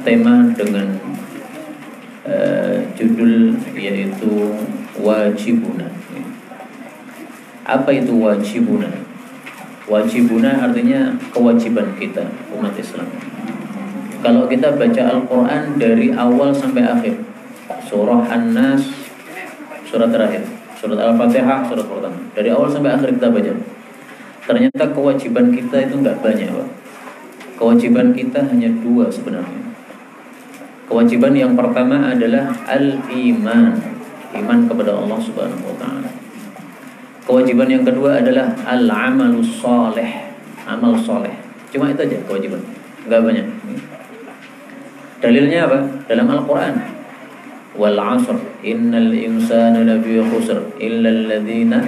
tema dengan judul yaitu wajibuna. Apa itu wajibuna? Wajibuna artinya kewajiban kita umat Islam. Kalau kita baca Al-Quran dari awal sampai akhir, surah An-Nas, surat terakhir, surat Al-Fatihah, surat pertama, dari awal sampai akhir kita baca, ternyata kewajiban kita itu enggak banyak, Pak. Kewajiban kita hanya dua sebenarnya. Kewajiban yang pertama adalah al-iman, iman kepada Allah Subhanahu wa taala. Kewajiban yang kedua adalah al-amalus saleh, amal soleh. Cuma itu aja kewajiban, enggak banyak. Dalilnya apa? Dalam Al-Quran. Wal 'ashr innal insana lafi khusr illa alladziina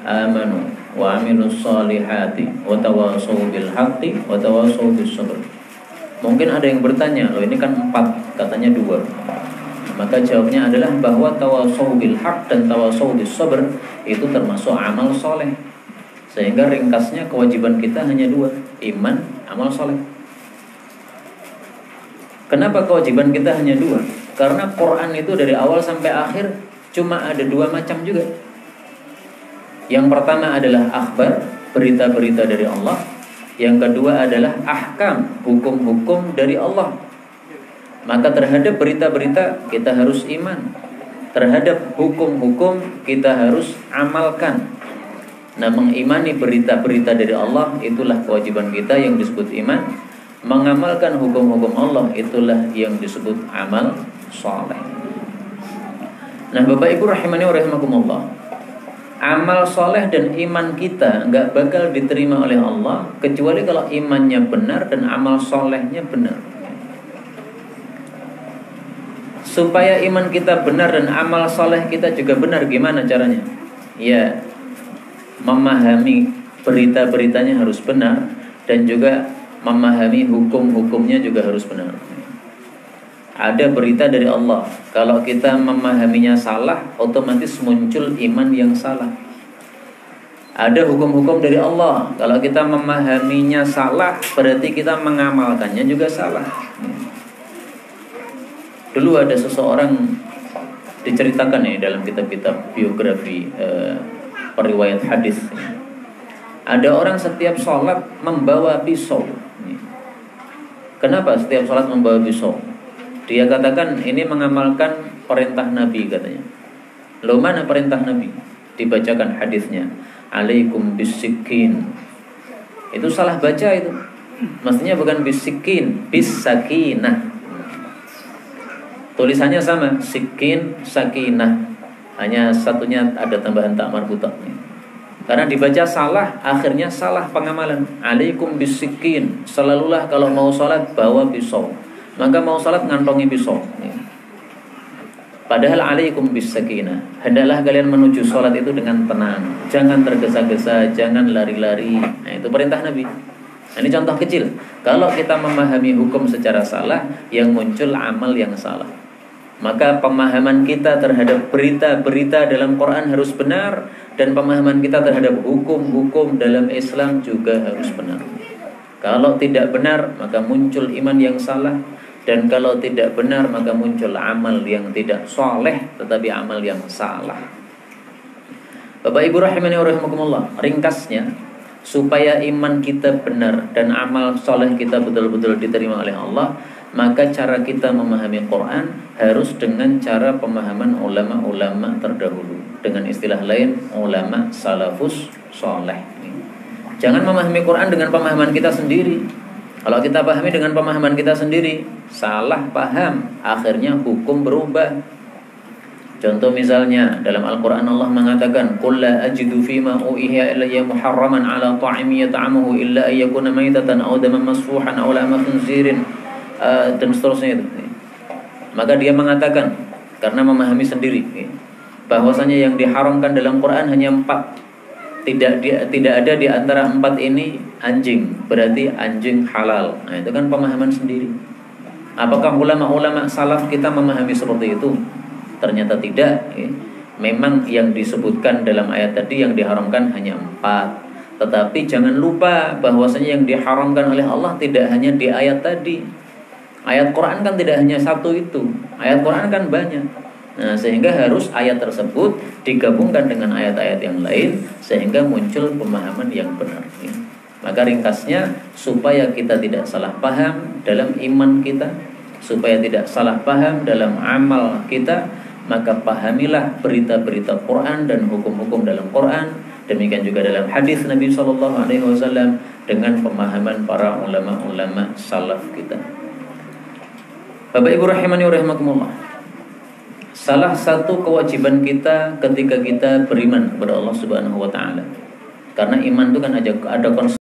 amanu wa 'amilus solihati wa tawassaw bil haqqi wa tawassaw bis sabr. Mungkin ada yang bertanya, loh ini kan 4, katanya 2. Maka jawabnya adalah bahwa tawassaw bil haqq dan tawassaw bis sabr itu termasuk amal soleh. Sehingga ringkasnya kewajiban kita hanya 2, iman, amal soleh. Kenapa kewajiban kita hanya 2? Karena Quran itu dari awal sampai akhir cuma ada 2 macam juga. Yang pertama adalah akhbar, berita-berita dari Allah. Yang kedua adalah ahkam, hukum-hukum dari Allah. Maka terhadap berita-berita kita harus iman. Terhadap hukum-hukum kita harus amalkan. Nah, mengimani berita-berita dari Allah itulah kewajiban kita yang disebut iman. Mengamalkan hukum-hukum Allah itulah yang disebut amal soleh. Nah, Bapak Ibu rahimani wa rahimakumullah, amal soleh dan iman kita enggak bakal diterima oleh Allah kecuali kalau imannya benar dan amal solehnya benar. Supaya iman kita benar dan amal soleh kita juga benar, gimana caranya? Ya, memahami berita-beritanya harus benar dan juga memahami hukum-hukumnya juga harus benar. Ada berita dari Allah, kalau kita memahaminya salah, otomatis muncul iman yang salah. Ada hukum-hukum dari Allah, kalau kita memahaminya salah, berarti kita mengamalkannya juga salah. Dulu ada seseorang diceritakan ya dalam kitab-kitab biografi periwayat hadis. Ada orang setiap sholat membawa pisau. Kenapa setiap sholat membawa pisau? Dia katakan ini mengamalkan perintah Nabi katanya. Loh, mana perintah Nabi? Dibacakan hadisnya. Alaikum bisikin. Itu salah baca itu. Mestinya bukan bisikin, bisakinah. Tulisannya sama, sikin, sakinah. Hanya satunya ada tambahan tak marbutah. Karena dibaca salah, akhirnya salah pengamalan. Alaikum bisikin. Selalulah kalau mau sholat bawa pisau. Maka mau sholat ngantongi pisau. Padahal alaikum bisakinah. Hendaklah kalian menuju sholat itu dengan tenang. Jangan tergesa-gesa, jangan lari-lari. Nah, itu perintah Nabi. Nah, ini contoh kecil. Kalau kita memahami hukum secara salah, yang muncul amal yang salah. Maka pemahaman kita terhadap berita-berita dalam Quran harus benar, dan pemahaman kita terhadap hukum-hukum dalam Islam juga harus benar. Kalau tidak benar, maka muncul iman yang salah, dan kalau tidak benar, maka muncul amal yang tidak soleh, tetapi amal yang salah. Bapak Ibu rahimani wa rahimakumullah, ringkasnya, supaya iman kita benar dan amal soleh kita betul-betul diterima oleh Allah, maka cara kita memahami Quran harus dengan cara pemahaman ulama-ulama terdahulu. Dengan istilah lain, ulama salafus soleh. Jangan memahami Quran dengan pemahaman kita sendiri. Kalau kita pahami dengan pemahaman kita sendiri, salah paham, akhirnya hukum berubah. Contoh misalnya dalam Al-Quran Allah mengatakan, "Qul la ajidu fima uhiya ilayya muharraman ala ta'imi yat'amuhu illa ayyakuna maitatan aw daman masfuhan aw lahma khinzirin," dan seterusnya itu. Maka dia mengatakan, karena memahami sendiri, bahwasanya yang diharamkan dalam Quran hanya 4. Tidak ada di antara 4 ini anjing, berarti anjing halal. Nah, itu kan pemahaman sendiri. Apakah ulama-ulama salaf kita memahami seperti itu? Ternyata tidak. Memang yang disebutkan dalam ayat tadi yang diharamkan hanya 4. Tetapi jangan lupa bahwasanya yang diharamkan oleh Allah tidak hanya di ayat tadi. Ayat Quran kan tidak hanya satu itu. Ayat Quran kan banyak. Nah, sehingga harus ayat tersebut digabungkan dengan ayat-ayat yang lain sehingga muncul pemahaman yang benar. Maka ringkasnya, supaya kita tidak salah paham dalam iman kita, supaya tidak salah paham dalam amal kita, maka pahamilah berita-berita Quran dan hukum-hukum dalam Quran, demikian juga dalam hadis Nabi SAW dengan pemahaman para ulama-ulama salaf kita. Bapak Ibu rahimani wa rahimakumullah, salah satu kewajiban kita ketika kita beriman kepada Allah Subhanahu wa taala. Karena iman itu kan ada konsep